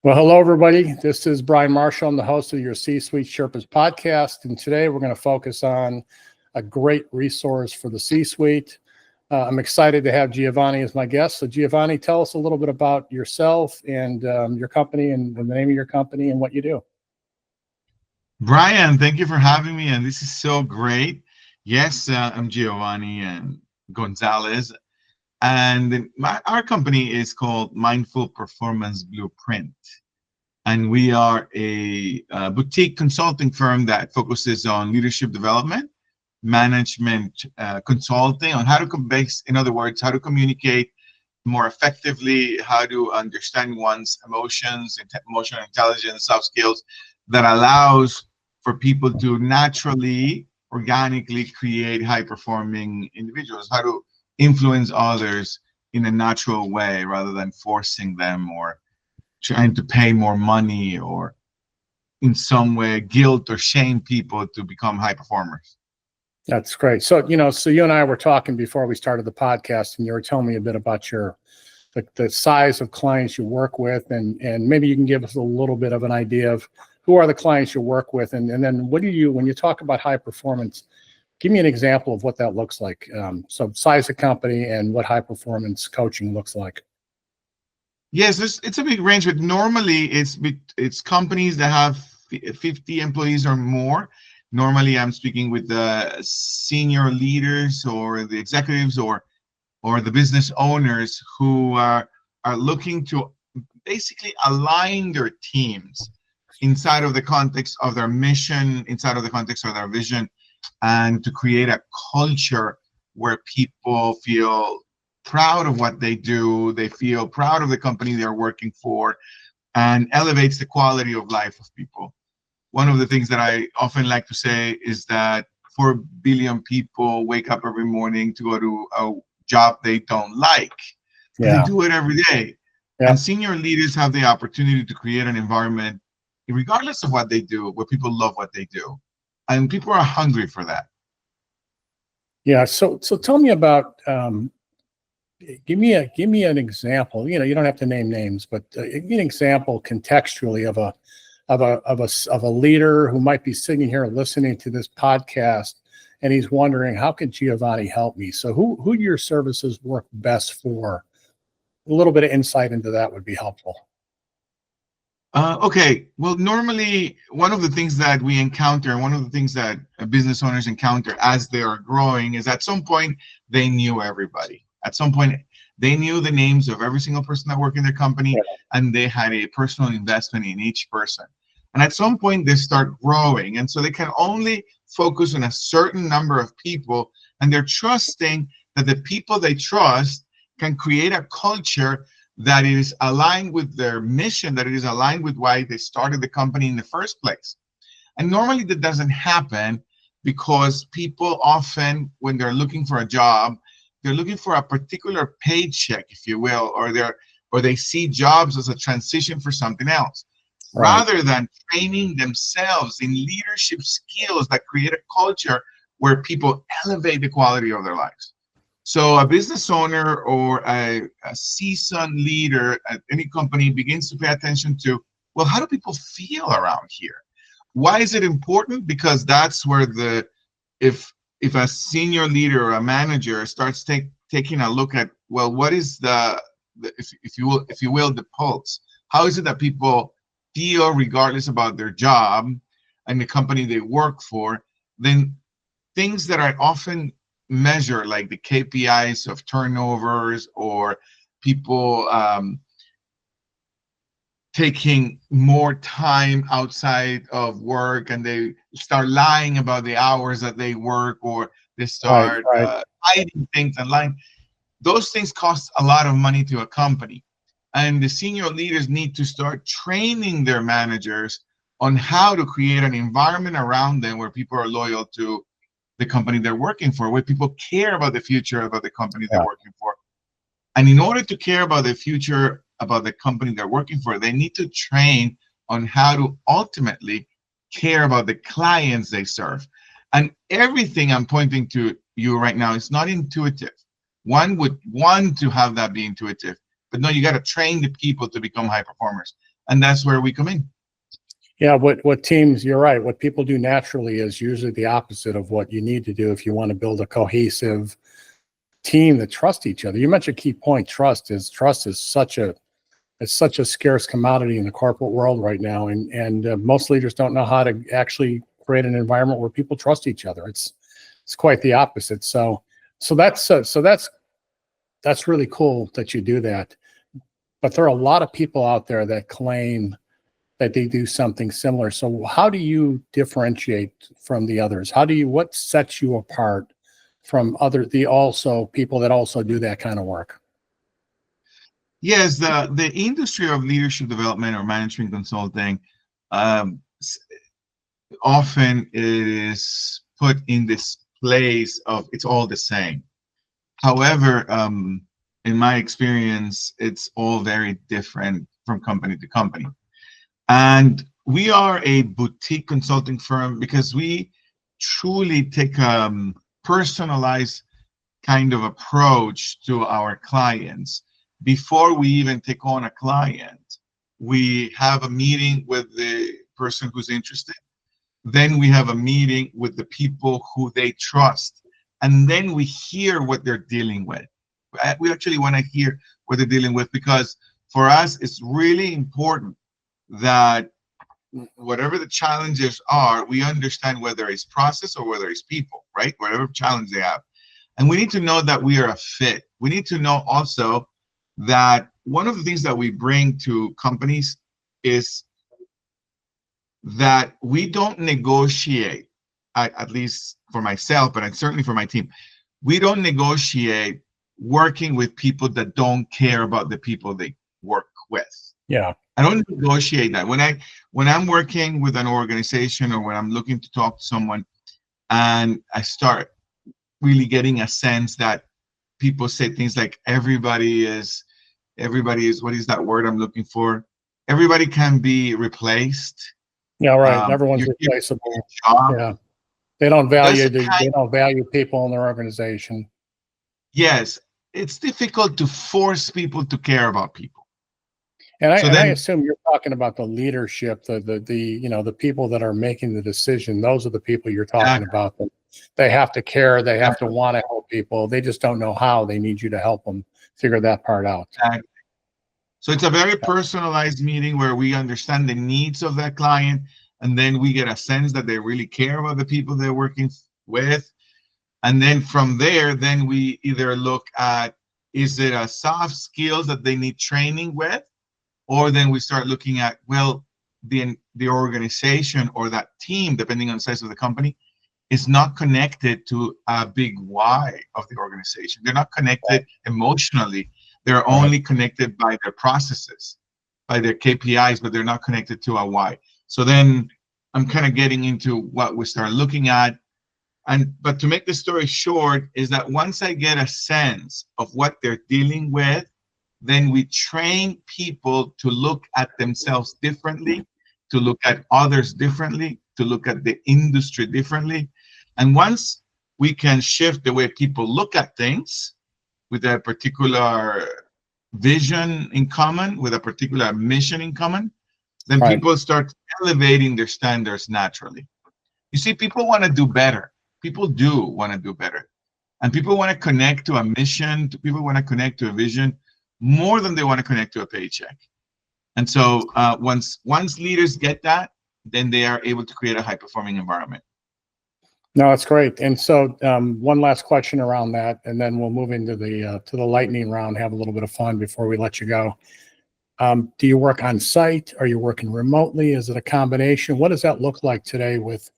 Well, hello, everybody. This is Brian Marshall. I'm the host of your C-Suite Sherpas Podcast. And today we're going to focus on a great resource for the C-Suite. I'm excited to have Giovanni as my guest. So Giovanni, tell us a little bit about yourself and your company and the name of your company and what you do. Brian, thank you for having me. And this is so great. Yes, I'm Giovanni Gonzalez. And our company is called Mindful Performance Blueprint. And we are a boutique consulting firm that focuses on leadership development, management consulting, on how to in other words, how to communicate more effectively, how to understand one's emotions, emotional intelligence, soft skills that allows for people to naturally, organically create high-performing individuals, how to influence others in a natural way rather than forcing them or trying to pay more money or in some way guilt or shame people to become high performers. That's great. So, you and I were talking before we started the podcast, and you were telling me a bit about the size of clients you work with, and maybe you can give us a little bit of an idea of who are the clients you work with, and then what do you, when you talk about high performance, give me an example of what that looks like. So size of company and what high performance coaching looks like. Yes, it's a big range, but normally it's companies that have 50 employees or more. Normally I'm speaking with the senior leaders or the executives or the business owners who are looking to basically align their teams inside of the context of their mission, inside of the context of their vision, and to create a culture where people feel proud of what they do, they feel proud of the company they're working for, and elevates the quality of life of people. One of the things that I often like to say is that 4 billion people wake up every morning to go to a job they don't like. Yeah. They do it every day. Yeah. And senior leaders have the opportunity to create an environment, regardless of what they do, where people love what they do. And people are hungry for that. Yeah. So tell me about, give me an example. You don't have to name names, but give me an example contextually of a leader who might be sitting here listening to this podcast, and he's wondering, how can Giovanni help me? So who do your services work best for? A little bit of insight into that would be helpful. Okay, well, normally one of the things that we encounter, one of the things that business owners encounter as they are growing is at some point they knew everybody. At some point they knew the names of every single person that worked in their company, yeah. And they had a personal investment in each person. And at some point they start growing, and so they can only focus on a certain number of people, and they're trusting that the people they trust can create a culture that is aligned with their mission, that it is aligned with why they started the company in the first place. And normally that doesn't happen because people often, when they're looking for a job, they're looking for a particular paycheck, if you will, or they see jobs as a transition for something else, right, rather than training themselves in leadership skills that create a culture where people elevate the quality of their lives. So a business owner or a seasoned leader at any company begins to pay attention to, well, how do people feel around here? Why is it important? Because that's where if a senior leader or a manager starts taking a look at, well, what is if you will, the pulse? How is it that people feel regardless about their job and the company they work for? Then things that are often measure, like the KPIs of turnovers or people taking more time outside of work, and they start lying about the hours that they work, or they start hiding things and lying. Those things cost a lot of money to a company, and the senior leaders need to start training their managers on how to create an environment around them where people are loyal to the company they're working for, where people care about the future about the company they're working for. And in order to care about the future about the company they're working for, they need to train on how to ultimately care about the clients they serve. And everything I'm pointing to you right now is not intuitive. One would want to have that be intuitive, but no, you got to train the people to become high performers. And that's where we come in. Yeah, what teams, you're right, what people do naturally is usually the opposite of what you need to do if you want to build a cohesive team that trust each other. You mentioned a key point. Trust is such a scarce commodity in the corporate world right now, and most leaders don't know how to actually create an environment where people trust each other. It's quite the opposite. So that's really cool that you do that. But there are a lot of people out there that claim that they do something similar. So how do you differentiate from the others? What sets you apart from people that also do that kind of work? Yes, the industry of leadership development or management consulting, often it is put in this place of it's all the same. However, in my experience, it's all very different from company to company. And we are a boutique consulting firm because we truly take a personalized kind of approach to our clients. Before we even take on a client, we have a meeting with the person who's interested. Then we have a meeting with the people who they trust. And then we hear what they're dealing with. We actually want to hear what they're dealing with, because for us, it's really important that whatever the challenges are, we understand whether it's process or whether it's people, right? Whatever challenge they have. And we need to know that we are a fit. We need to know also that one of the things that we bring to companies is that we don't negotiate, at least for myself, but certainly for my team, we don't negotiate working with people that don't care about the people they work with. Yeah. I don't negotiate that. When I'm working with an organization or when I'm looking to talk to someone and I start really getting a sense that people say things like everybody is, what is that word I'm looking for? Everybody can be replaced. Yeah, right. Everyone's replaceable. Yeah. They don't value people in their organization. Yes. It's difficult to force people to care about people. And I assume you're talking about the leadership, the people that are making the decision. Those are the people you're talking about. They have to care. They have to want to help people. They just don't know how. They need you to help them figure that part out. Exactly. So it's a very personalized meeting where we understand the needs of that client, and then we get a sense that they really care about the people they're working with. And then from there, then we either look at, is it a soft skills that they need training with? Or then we start looking at, well, the organization or that team, depending on the size of the company, is not connected to a big why of the organization. They're not connected emotionally. They're only connected by their processes, by their KPIs, but they're not connected to a why. So then I'm kind of getting into what we start looking at. But to make the story short is that once I get a sense of what they're dealing with, then we train people to look at themselves differently, to look at others differently, to look at the industry differently. And once we can shift the way people look at things with a particular vision in common, with a particular mission in common, then people start elevating their standards naturally. You see, people want to do better. People do want to do better. And people want to connect to a mission, people want to connect to a vision more than they want to connect to a paycheck. And so once leaders get that, then they are able to create a high-performing environment. No, that's great. And so one last question around that, and then we'll move into the lightning round, have a little bit of fun before we let you go. Do you work on site? Are you working remotely? Is it a combination? What does that look like today with,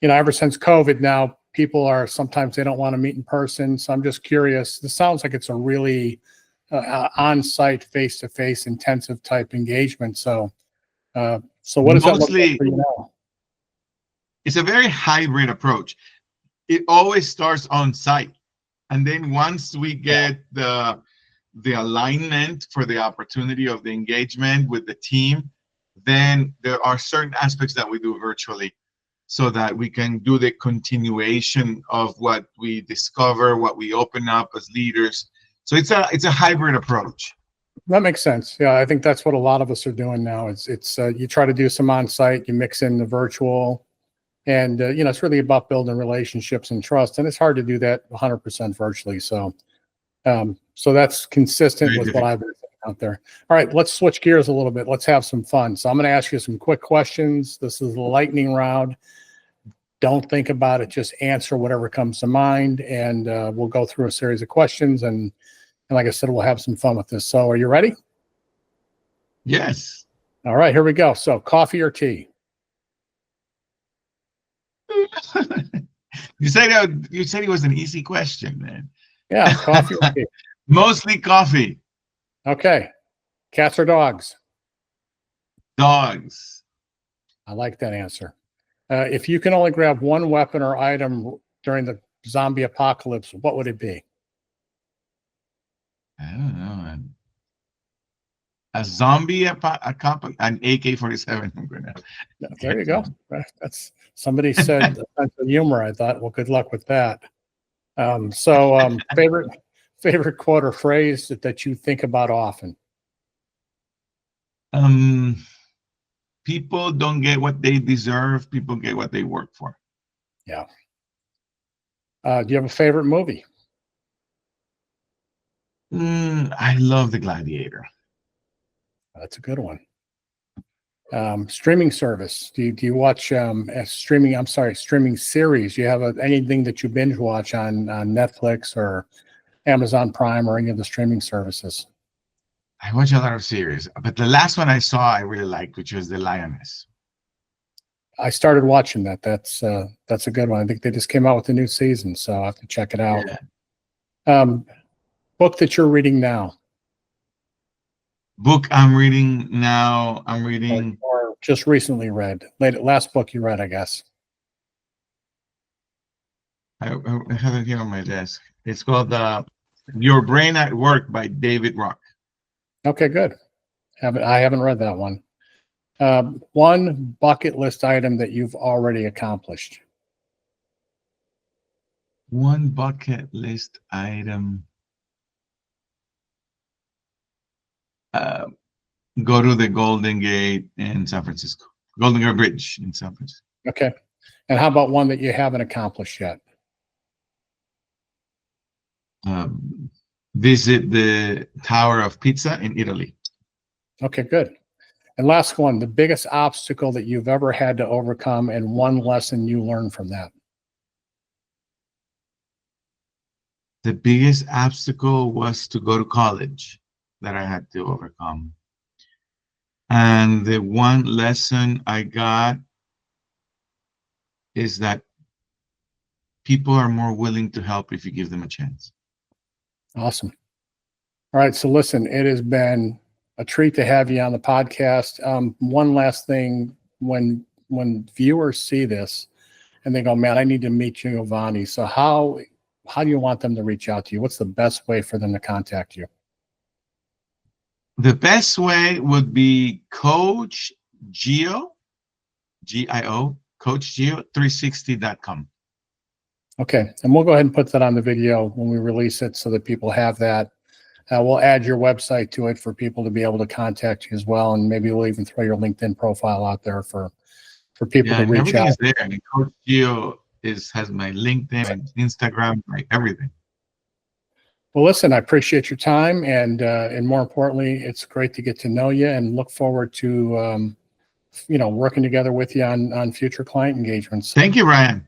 ever since COVID now, people are, sometimes they don't want to meet in person. So I'm just curious, this sounds like it's a really on-site, face-to-face, intensive type engagement. So what does that look like for you now? It's a very hybrid approach. It always starts on site. And then once we get the alignment for the opportunity of the engagement with the team, then there are certain aspects that we do virtually so that we can do the continuation of what we discover, what we open up as leaders. So it's a hybrid approach. That makes sense. Yeah, I think that's what a lot of us are doing now. It's you try to do some on-site, you mix in the virtual, and it's really about building relationships and trust. And it's hard to do that 100% virtually. So that's consistent Very with what difficult. I've been saying out there. All right, let's switch gears a little bit. Let's have some fun. So I'm going to ask you some quick questions. This is the lightning round. Don't think about it. Just answer whatever comes to mind, and we'll go through a series of questions. And like I said, we'll have some fun with this. So are you ready? Yes. All right, here we go. So coffee or tea? You said it was an easy question, man. Yeah, coffee or tea. Mostly coffee. Okay. Cats or dogs? Dogs. I like that answer. If you can only grab one weapon or item during the zombie apocalypse, what would it be? I don't know, man. A zombie an AK-47. I'm gonna. There you go. That's somebody said a sense of humor. I thought, well, good luck with that. Favorite quote or phrase that you think about often? People don't get what they deserve. People get what they work for. Yeah. Do you have a favorite movie? I love The Gladiator. That's a good one. Streaming service. Do you watch streaming series? Do you have anything that you binge watch on Netflix or Amazon Prime or any of the streaming services? I watch a lot of series, but the last one I saw I really liked, which was The Lioness. I started watching that. That's a good one. I think they just came out with a new season, so I'll have to check it out. Yeah. Book that you're reading now. Book I'm reading now. I'm reading or just recently read. Last book you read, I guess. I have it here on my desk. It's called Your Brain at Work by David Rock. Okay, good. I haven't read that one. One bucket list item that you've already accomplished. One bucket list item. Go to the Golden Gate in San Francisco. Golden Gate Bridge in San Francisco. Okay. And how about one that you haven't accomplished yet? Visit the Tower of Pizza in Italy. Okay, good. And last one, the biggest obstacle that you've ever had to overcome and one lesson you learned from that. The biggest obstacle was to go to college that I had to overcome. And the one lesson I got is that people are more willing to help if you give them a chance. Awesome. All right. So listen, it has been a treat to have you on the podcast. One last thing, when viewers see this and they go, man, I need to meet Giovanni. So how do you want them to reach out to you? What's the best way for them to contact you? The best way would be Coach Gio, G-I-O, CoachGio360.com. Okay. And we'll go ahead and put that on the video when we release it so that people have that. We'll add your website to it for people to be able to contact you as well. And maybe we'll even throw your LinkedIn profile out there for people to reach everything out. is there. I mean, Coach Gio has my LinkedIn and Instagram, like everything. Well, listen, I appreciate your time, and more importantly, it's great to get to know you and look forward to working together with you on future client engagements. Thank you, Ryan.